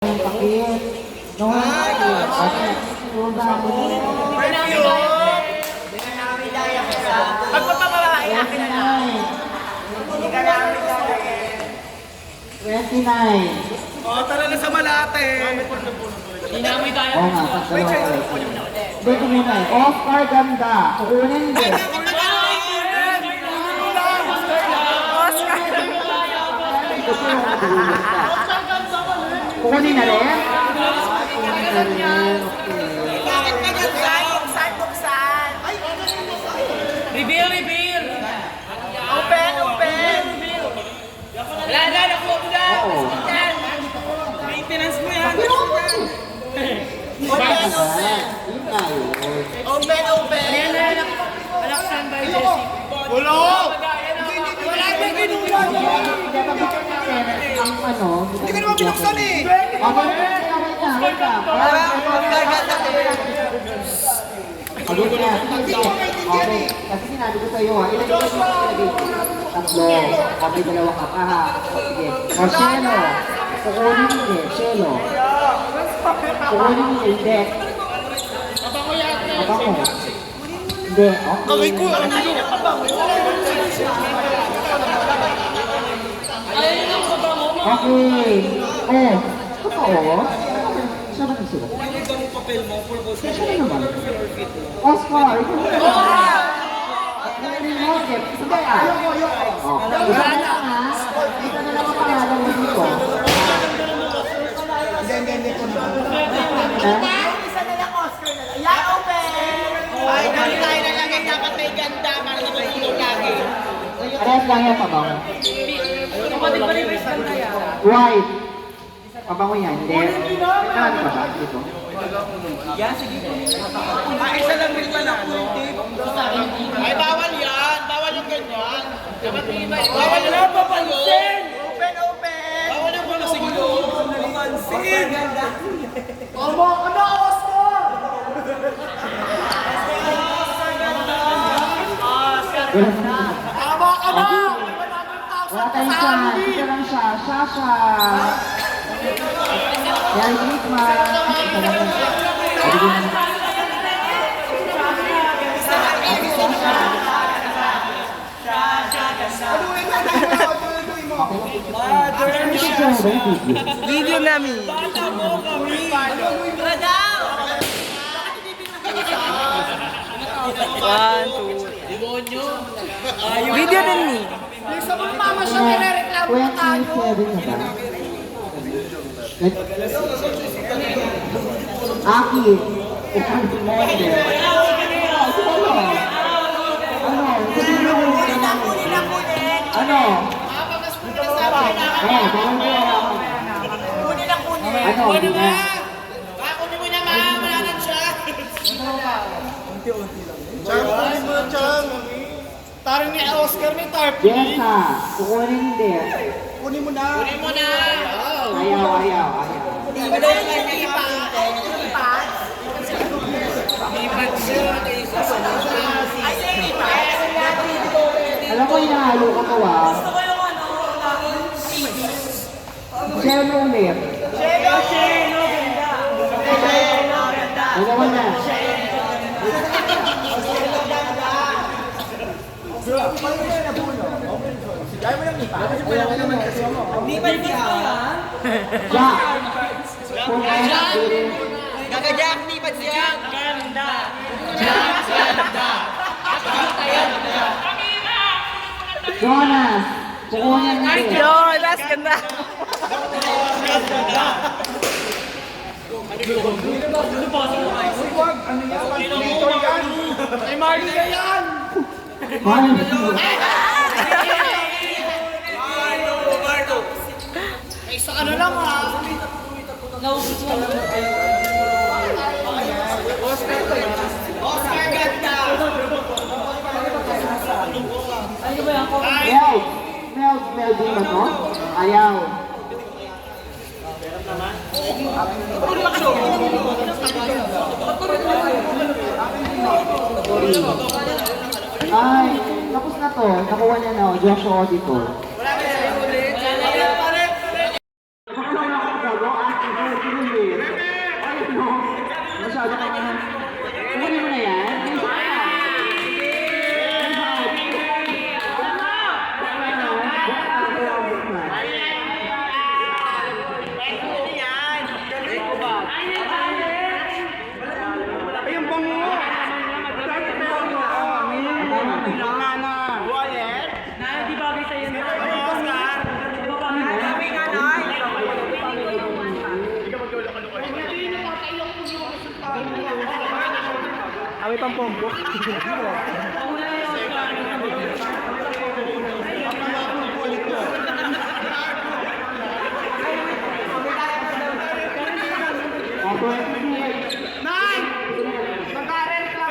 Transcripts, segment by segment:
Pakit. No, Pagpapababae, akin na lang. Hindi ka namin gagawin. 29. Oh, tara na sa Malate. Hindi namin kaya. Oo nga, pagdalawa ko. Dito muna eh. Oscar Ganda. Kukunin din. Kukunin na rin? Kukunin na rin. Okay. Bakit ka dyan, Zay? Buksan. Reveal. Open. Wala na, nakuha mo na. Oo. Maintenance mo yan. Yun nga yun. Open. Alaksan by Jessie. Bulong! Wala na ginuha. Ang ano, Hindi ka naman binuksan eh! wait ka. Okay, kasi sinabi ko sa'yo ha, ilagay ko sa ilagay ko. Tatlo. O may dalawa ka pa ha. Sige. O Shelo. Kukunin hindi. Shelo. Kukunin hindi. Abango. Hindi. Okay. Aray ko, ano yun? Okay. Oh. Totoo? Siya ba sila? Siya naman. Oscar, ikaw na naman. Kukunin mo, Jeff. Sige ah. Oh, isa na lang ha. Isa na lang ang pangalan mo dito. Hindi ko na. Ha? Isa na lang, Oscar na lang. Yan, open. Ay, dali tayo na lang. Dapat may ganda para na matulog lagi. Parehas lang yan, pabango. Kapatid pa rin may ganda yan. White. Pabango yan, hindi. Kailangan pa ba dito? Isa lang rin pala, no? Ay, bawal yan. Bawal yung ganyan. Dapat iba. Bawal na papansin. Open. Bawal yung papansin yun. Papansin! Tama ka na, Oscar! Tama ka na! Wala tayong chance. Ito lang siya. Sasha. Yan, Ritma. Isa lang yun. Ibigay mo. Ate Sasha. Ano picture mo ba yung video? Video namin. Video din ni. Sa mga mama siya, nirereklamo na tayo. 27 na ba? Aki. Kukunin mo din. Ano? Eh, parang ko Ano? Di na. Kunin mo na, ma. Malanan siya. Chang, kunin mo na, Chang. Tarang ni Oscar may tarp. Yes ha. Kukunin din. Kunin mo na. Kunin mo na. Ayaw. Hindi ba daw yung lipat? Lipat? Lipat siya. Ay, lipat. Alam mo, inahalo ka to ah. Gusto ko yung ano, Shelo ulit. Shelo, ganda. Dalawa na. Lipat niya. Jack. Kung Jack. ano, Gagajak, lipat siya. Ganda. Ganda. Jonas. Kukunin din. Jonas, ganda. Ay, Marley na yan! Isa ka na lang, ha? Oscar, ganda. Mel din ba to? Ayaw. Ay, tapos na to. Nakuha niya na, Joshua Auditor. Wala na yan. kinulit. Ay, no. Masyado ka naman. Huli mo na yan. Ayun, bango! Kailangan na! Wallet? Di bagay sa'yo na. Oscar! Awi pang pompo. Nine! Mag-aaral ka!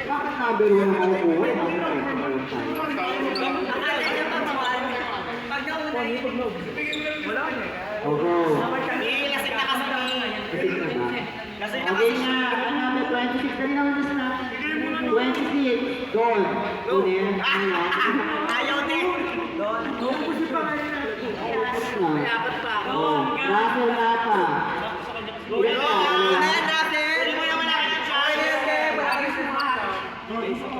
Bakit number 1 ang makukuha? Lasing na kasi ni. Okay na, ang number 26, dali naman gusto na. 26, gold. Ulit, Ayaw din. dapat pa. Raffle na pa. Ayan natin. Hindi mo naman nakin ang chance.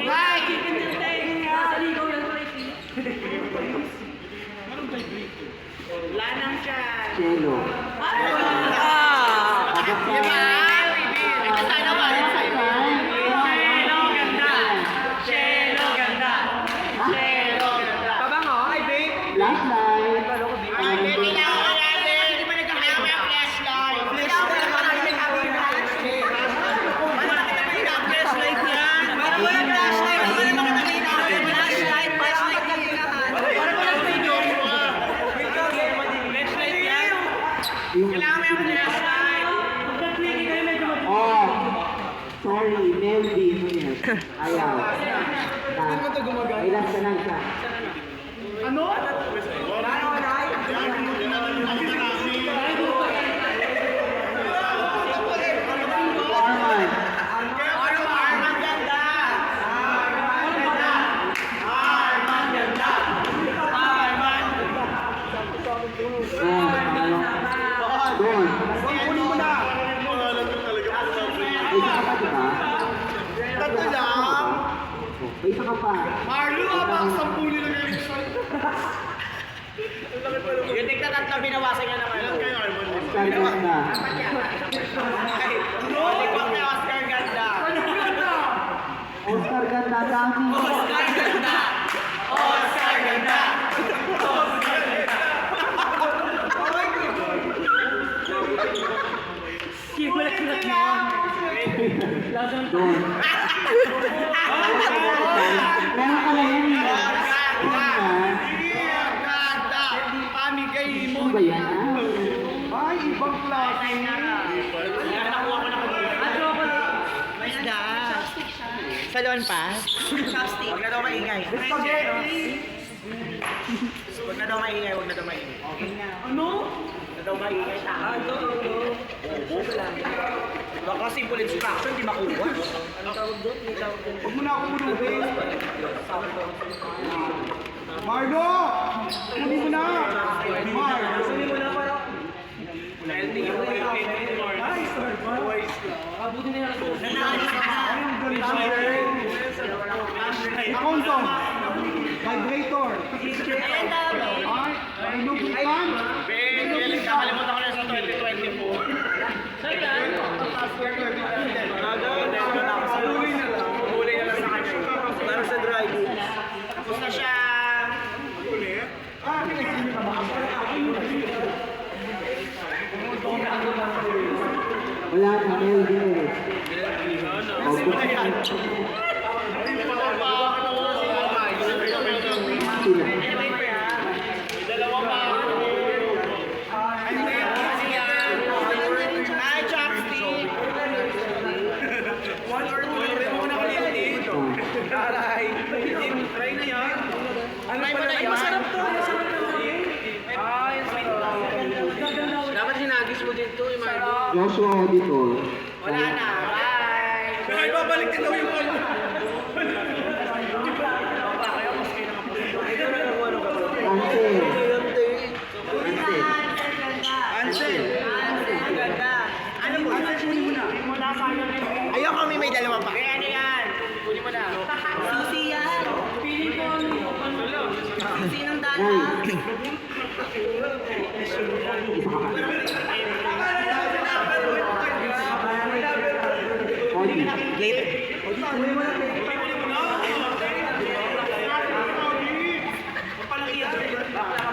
Ay, kikintintay nga. Saligaw yan, Ricky. Wala nang chance. Cello. Flashlight. Oh, sorry, Melody. Ayaw. Ilan ka lang siya. Arman. Doon. May isa ka pa, diba? Tatlo lang! May isa ka pa. Marlo, abang 10 nila ngayon. Yung tigtatatlo, binawasan niya naman. Ilan kayo, Arman? Oscar Ganda. Lollipop na Oscar Ganda. Oscar Ganda, dami. Oscar Ganda. Oscar Ganda. Doon. Meron ka lang yan. Ganda! Pamigay mo! Ano ba yan? Ay, ibang klase. Salon pa? Chopstick. Huwag na daw maingay. Spaghetti! Huwag na daw maingay, huwag na daw maingay. Ano? Huwag na daw maingay. Baka simple instruction, di makuha. Huwag mo na ako mulubin. Marlo! Kunin mo na! Mar! Kunin mo na para... Akonto! Vibrator! Ay, lubricant! Nakalimutan ko na sa 2024. Saluhin na lang. Huli na lang sa kanya. Para sa driving. Tapos na siya. Wala na, Melody. Ay, chopstick! Try na yan. Try mo na yan. Masarap to. Dapat sinagis mo dito, Marlo. Joshua Auditor. Wala na. Bye! Ay, babalik din daw yung Ansel. Ansel. Ano mo? Ayaw kami may dalawa pa. Ano yan? Kunin mo na. Susi yan. Piling ko Susi ng data. Nine. Cody.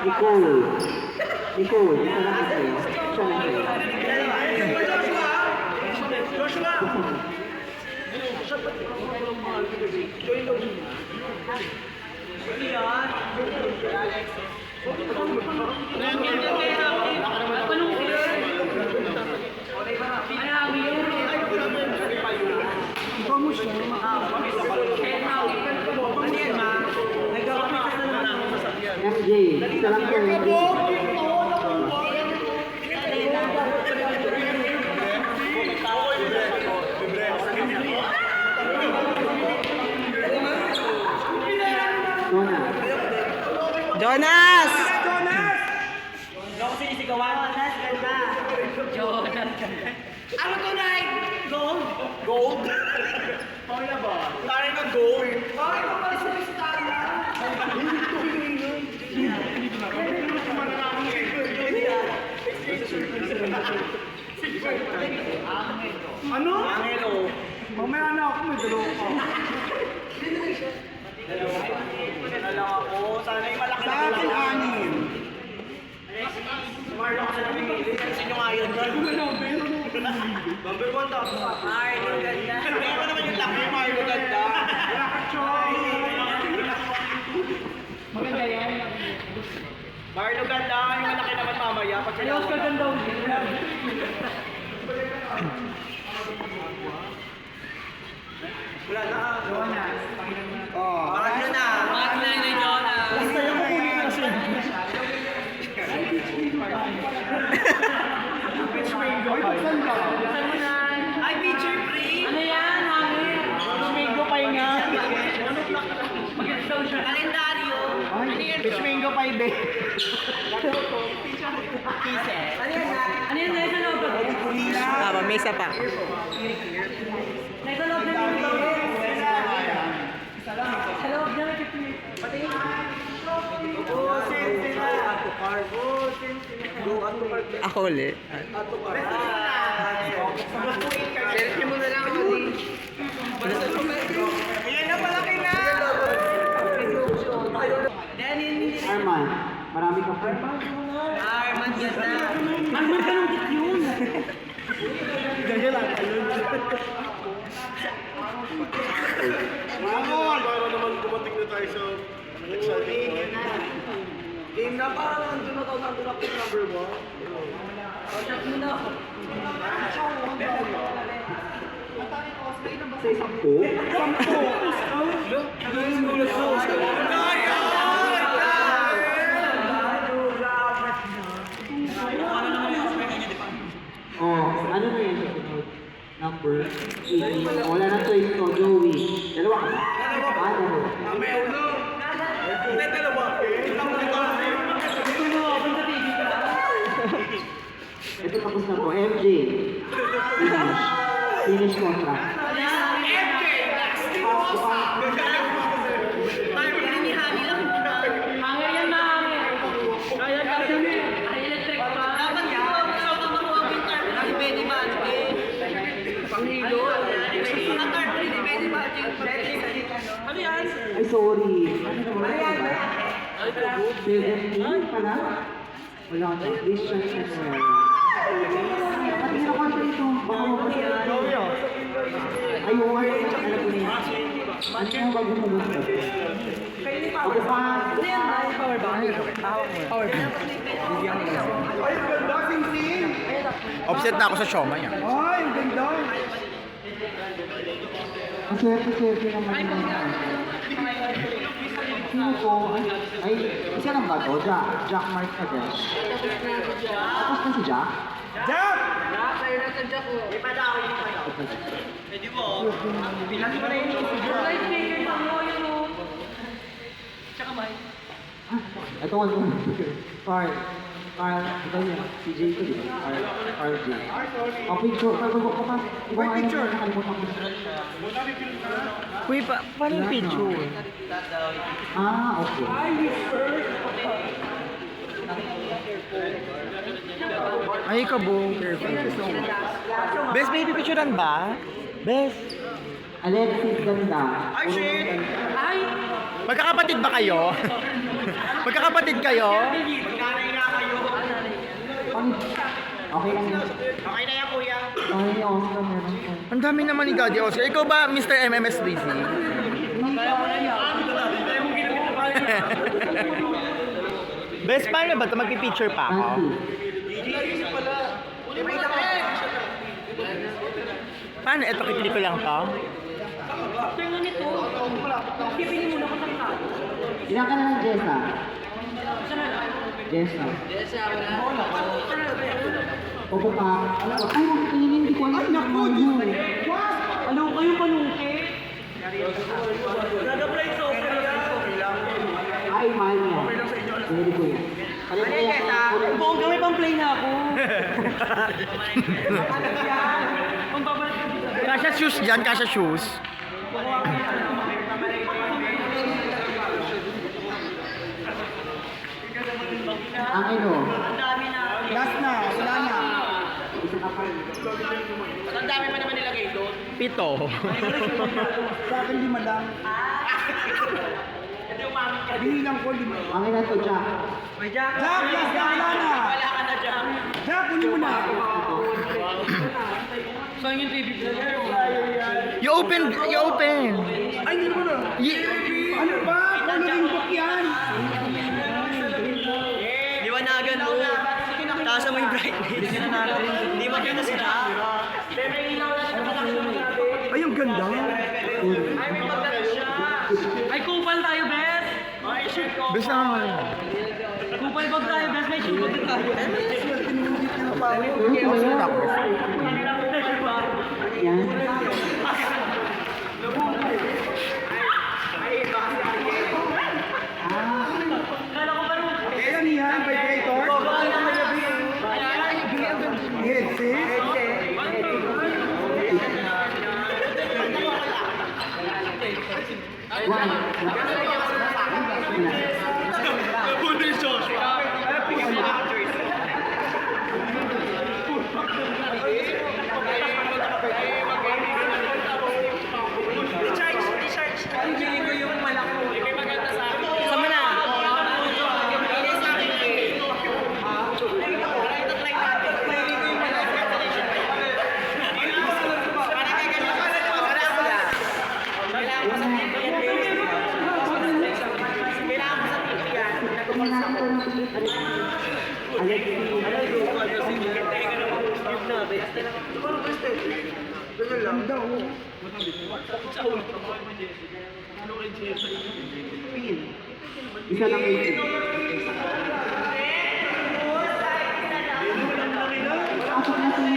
Nicole. Nicole. Ito na kasi. Siya na siya. MJ. Isa lang po. Jonah. Jonas! Ano to, Nay? Gold? Gold? Paula ba? Tari na gold. Bakit ko pala sa Vistara? Ano? Angelo. Mamaya na ako, may dalawa pa. Dala ako. Sana yung malaki Sa akin, anim. Marlo ka na namimili. Sino nga yun? Number 1 tapos ako. Marlo, ganda. Pero naman yung laki, Marlo ganda. Maganda yan. Marlo ganda, yung malaki naman mamaya. Pag Ay, Oscar ganda ulit. wala na. Jonas. Oh, Marlo na. Marlo na Jonas. Basta yung kukunin na siya. Pitch mango. Ay, buksan ka. Saan mo na? Ay, picture free? Ano yan? Hangin. Pitch mango pa yun nga. Maganda daw siya. Kalendaryo. Ay, pitch mango pa yun. Ano yan? Ano yan? Nasa loob ba? Tama, may isa pa. Nasa loob na yung loob. Sa loob na. Pati yung Ako ulit. Selfie mo na lang ako. Ayan na, malaki na! Arman. Marami ka pa. Arman ganda. Arman ka nung kit yun. Ganyan lang. Mamon! Para naman dumating na tayo sa Game na parang nandun ako number 1. Shot mo na. Sa isang po. Oh, ano na yan? Number 18. Wala na choice ko, Joey. Dalawa ka ba? Dalawa. Hindi, dalawa. Gusto mo, punta TV ka. Ito tapos na po. MJ. Finish. Finish contract. Hangin yan, mahangin. Kaya kasi ay electric pa. Dapat yun, gusto ko makuha winter. Ay, pwede ba? Panghilo. Ang card, pwede ba? Ano yan? Ay, sorry. Ano naman? Ano ba? 17 pala? Wala ka. Christian Samuel. Pati na kanta ito. Baka mapasya. Ay, oo. Alam ko niya. Ano yung bago mo gusto? Ako pa. Power bank. Power bank. Ay, ganda, sing-sing! Offset na ako sa Shoma niya. Ay, ang ganda! Ang swerte-swerte naman yung sino po? Ay, isa lang ba to? Jack Mark ka din. Tapos na si Jack? Jack! Pwede mo. Light maker pa mo yun o. Tsaka may. Ito ano? Carl. Carl, ikaw yun. Si Jay ko, di ba? Carl J. Oh, picture. Carl, ko pa. Iba nga yun. Nakalimutan ko. Uy, paano yung picture? Ah, okay. Ay, kabong. Best baby picturean ba? Best. Alexis, ganda. Ay! Magkakapatid ba kayo? Magkakapatid kayo? Okay lang yun. Okay na yan, kuya. Okay, Oscar, meron ko. Ang dami naman ni Daddy Oscar. Ikaw ba, Mr. MMS Rizzy? Best, paano ba ito? Magpipicture pa ako? Paano? Ito, kikili ko lang to. Ilan ka na ng Jessa? Jessa. Opo pa. Ay, tingin hindi ko alam. Ay, naku, Ano kayo panungke? Ay, mahal niya. Hindi ko yan. Buong gawin pang play na ako. Kasha shoes dyan, kasha shoes. Ang ino. Last na, wala na. Isa ka pa. Ang dami pa naman nilagay doon. Pito. Sa akin 5 lang. Binilang ko 5. Ang ina to, Jack. Jack, last na, wala na. Wala ka na dyan. Jack, kunin mo na. Saan yung TV player? You open! You open! Ay, hindi mo na. Ano ba? Coloring book yan. Liwanagan mo. Taas mo yung brightness. Hindi makita si Jack. Ay, ang ganda. Ay, kupal tayo, Bes! Bes na nga. Kupal bag tayo, Bes. May shoe bag tayo. Yan. Ayan yan, vibrator. Headset. Sama na. Isa lang ito. Pasok na si...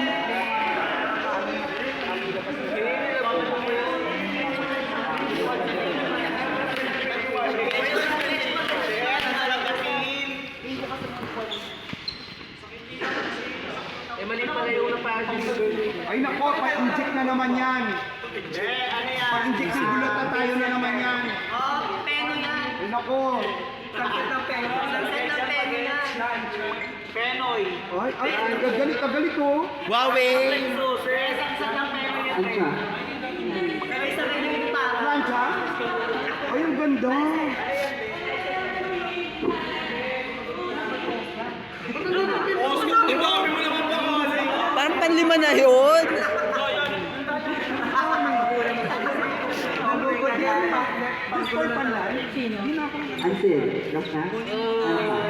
Ay nako, pa-inject na naman yan. Pa-inject ng gulata tayo na naman yan. Peno yan. Ay nako. Sunset ng peno. Sunset ng peno yan. Penoy. Ay, galit oh. Huawei. Sunset ng peno yan. Ano siya? Sabay-sabay na yung para. Plancha? Ay, ang ganda. Parang panlima na yun. Passport pa lang. Hindi na ako. Ansel, last na?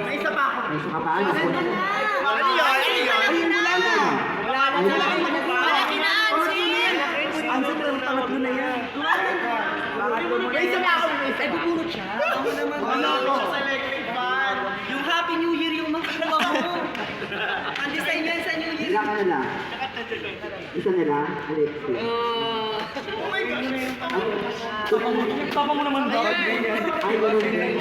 May isa pa ako. May isa ka pa? Ano po? Ano yan? Ano yan? Ay, wala na. Wala na sa lahat. Malaki na, Ansin! Ansin, pangatlo na yan. May isa pa ako. Ay, bubunot siya. Ako naman. Wala ako. Sa electric fan. Yung Happy New Year yung makuha mo. Ang design yan sa New Year. Ilan ka na lang? Isa na lang? Alexis. Papa mo naman daw. Ay, ganun din.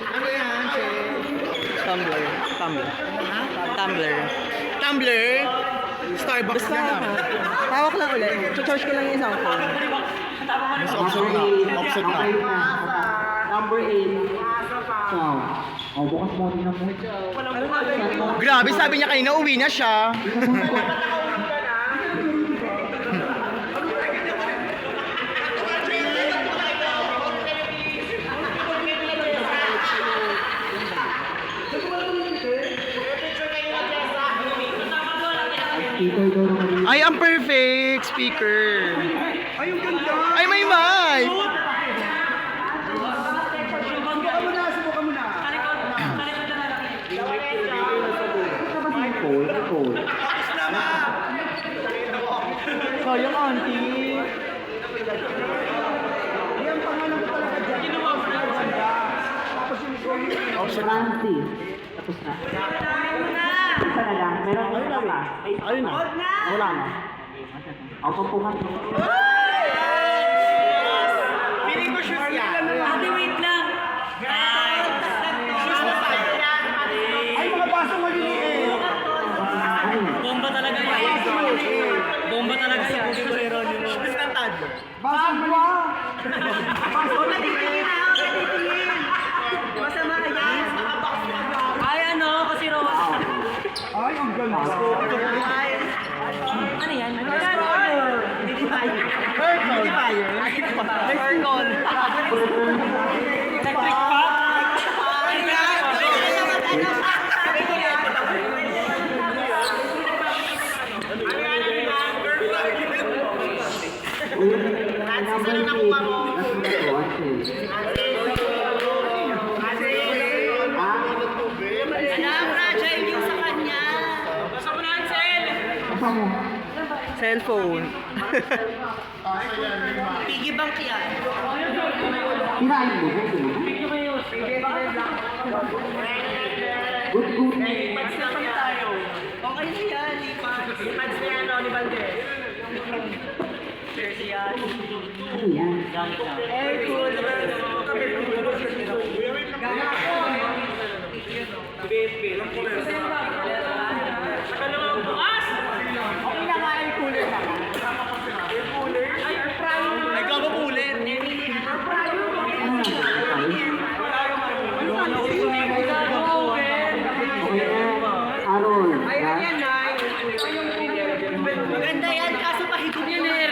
Ano yan, Che? Tumblr. Tumblr? Starbucks Basta, tawak lang ulit. Charge ko lang yung isang phone. Mas Offset na. Number 8. Ciao. Oh, bukas mo din na mo. Grabe, sabi niya kanina, uwi na siya. Speaker daw naman. Ay, ang perfect speaker. Ay, ang ganda! Ay, may mic! Subukan mo na, subukan mo na. Cold, cold. Sayang, auntie. Yan, pangalan ko talaga dyan. Tapos yung Francis. Tapos na. Isa na lang. Meron isa pa. Ayun na. Wala na. O, pampukan. Feeling ko shoes yan. Ate, wait lang. Ay, mga basong maliliit. Bomba talaga yan. Bomba talaga yan. Shoes ng tado. Basong ba? Basong maliliit. Masama ka yan. Ay, ano, kasi Rose. Ay, ang ganda. Ano yan? Aircon. Electric pa? Number 8. Alam, fragile yung sa kanya. Basta mo na ang cell. Cellphone. Piggy bank yan. Kirain mo. Good, good. Lipads lang tayo. Okay na yan, lipads. Lipads na yan, ni Valdez. Cheers yan. Ano yan? Air cooler. Magalawang bukas! Okay na nga air cooler na. Air cooler? Ay, air fryer. Nagkakapulit. Okay na. Aaron. Ay, ayan na. Maganda yan, kaso pahigop yan eh.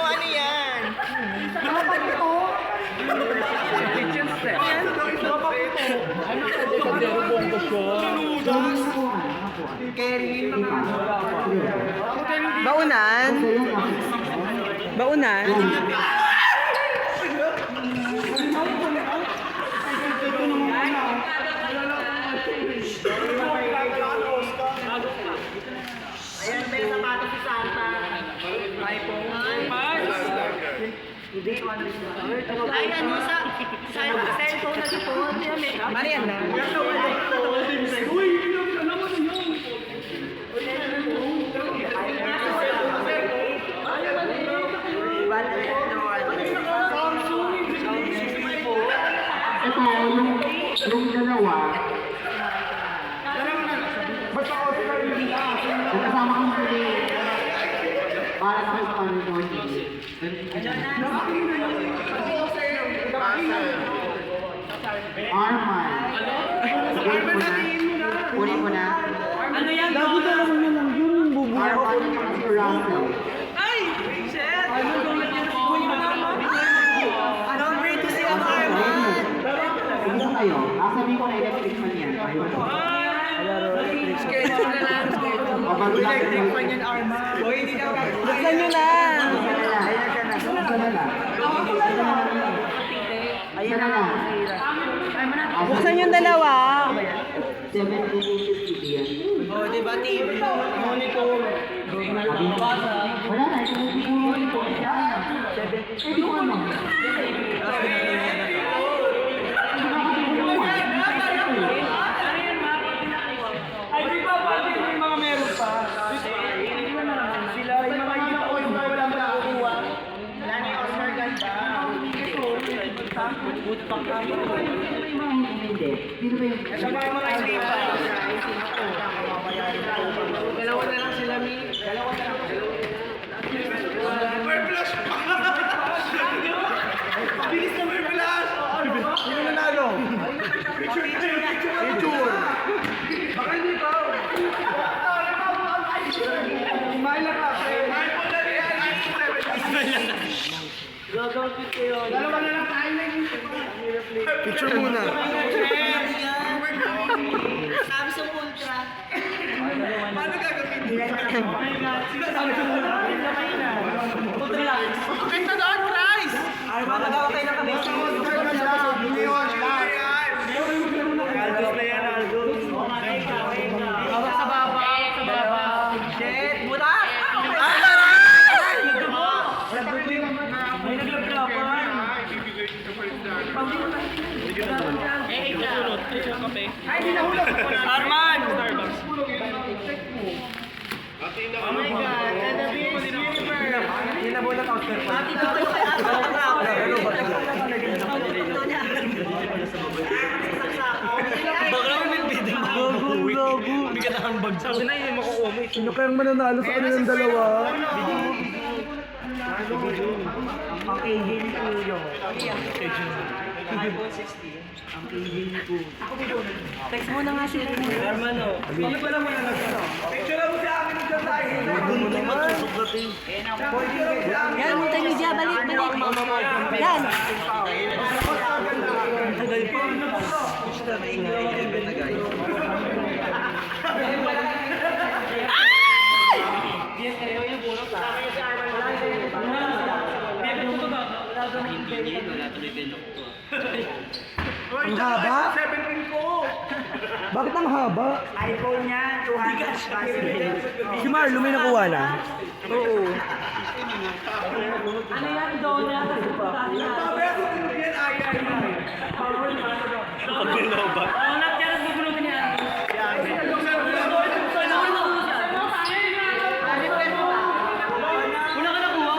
Ano yan? Baunan? Baunan? Ayan, may sapatos si Santa. iPhone. Ay, ano sa cellphone na dito. Mariana? Ito, yung dalawa. Kung kasama kang pili. Para sa akin paano ito. Arman. Kunin mo na. Ano yan? Gago na lang yun yung Arman at si Russell. Ay! Shit! Don't breathe to see ang Arman! Hanggang kayo. Sasabihin ko na electric fan yan. Schedule na lang, schedule. Electric fan yan. Buksan nyo na! Ayan na lang. Buksan yung dalawa. 750 yan. Oh, di ba, TV? Monitor. Wala na, ito yung monitor. Pwede ko ano? Ay, di ba pati may mga meron pa? Sila, yung mga ito ko yung wala pa nakukuha. Wala na yung Oscar ganda. Hindi. Sino ba yung... Sa mga hindi pa. Dalawa na lang sila, Mi. Dalawa na lang. Merplas pa! Bilis na Merplas! Sino nanalo? Picture! Baka hindi pa. Mahal ka. Dalawa na lang tayo na picture muna. Sabi sa ultra. Paano gagawin? Sinasabi sa muna. Ultra lang. Okay, na doon, Christ! Ay, matagawa kayo ng kamay. Aldos na yan, Aldos. Bawak sa baba, sa baba. Shit, butas! May naglaplapan. Ay, di nahulog. Arman! Oh my God, the Miss Universe! Hindi na muna counter pa. Pati daw kayo kay Arman. Baka naman may bidang logo. Bigat ang bag sa akin na yun, makukuha mo. Sino kayang mananalo sa kanilang dalawa? Ang KJ ni Kuyo. iPhone 16. Ang KJ ni Kuyo. Text mo na nga sila. Arman, o. Ano pala mo na nagkano? Picture mo sa akin ng tayo. Yan, multimedia, balik. Yan. Ang haba? 17 ko. Bakit ang haba? iPhone niya, 200. Si Marlo may nakuha na? Oo. Ano yan, donut? Donut yan, bubulong niya. Wala ka nakuha.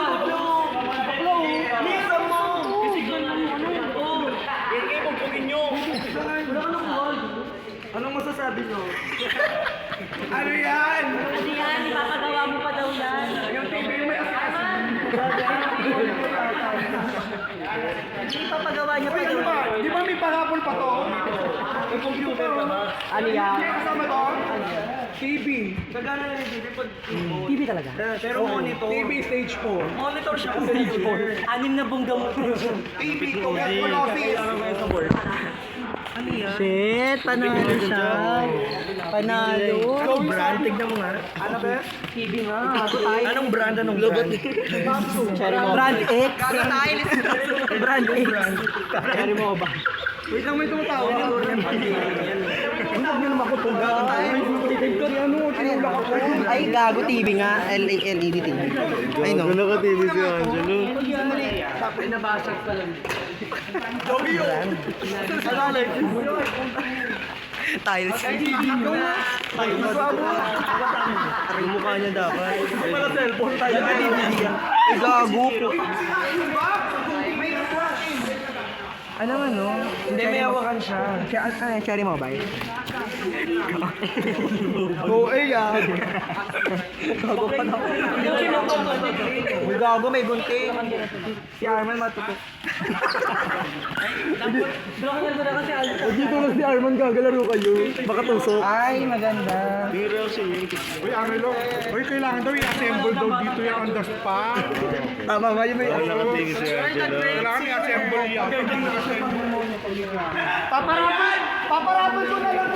Anong masasabi nyo? Ano yan? Ano yan, ipapagawa mo pa daw yan. Yung TV may asasin. Hindi ipapagawa niya pa daw. Di ba may parapol pa to? May computer pa ba? Ano yan? Kasama to? TV. Kagana na yung TV pag TV talaga? pero monitor. TV stage 4. Monitor siya kasi stage 4. 6 na bongga mo. TV to Apple Office. Ano yan? Shit, panalo siya. Panalo. Ikaw brand, tignan mo nga. Ano ba? TV nga. Anong brand? Anong brand? Brand X. Brand X. Cherry mo ba? Wait lang, may tumatawa. Huwag nyo naman ko tunga. Ay, gago TV nga. LED TV. Ay, no. Ano ka TV si Angelo? Tapos nabasag pa lang. Dobio! Tiles. Tiles. Ang mukha niya dapat. Ito pala cellphone tayo. Ay, gago. Anong ano? Hindi, may hawakan siya. Cherry mobile? Oo, eh, Gago pa na. gago, may gunting. Si Arman matutok. Dito na si Arman, gagalaro kayo. Baka tusok. Ay, maganda. Uy, Armelo. Uy, kailangan daw i-assemble daw dito yung on the spot. Tama ba yun? Kailangan i-assemble yan. Paparapan ko na lang.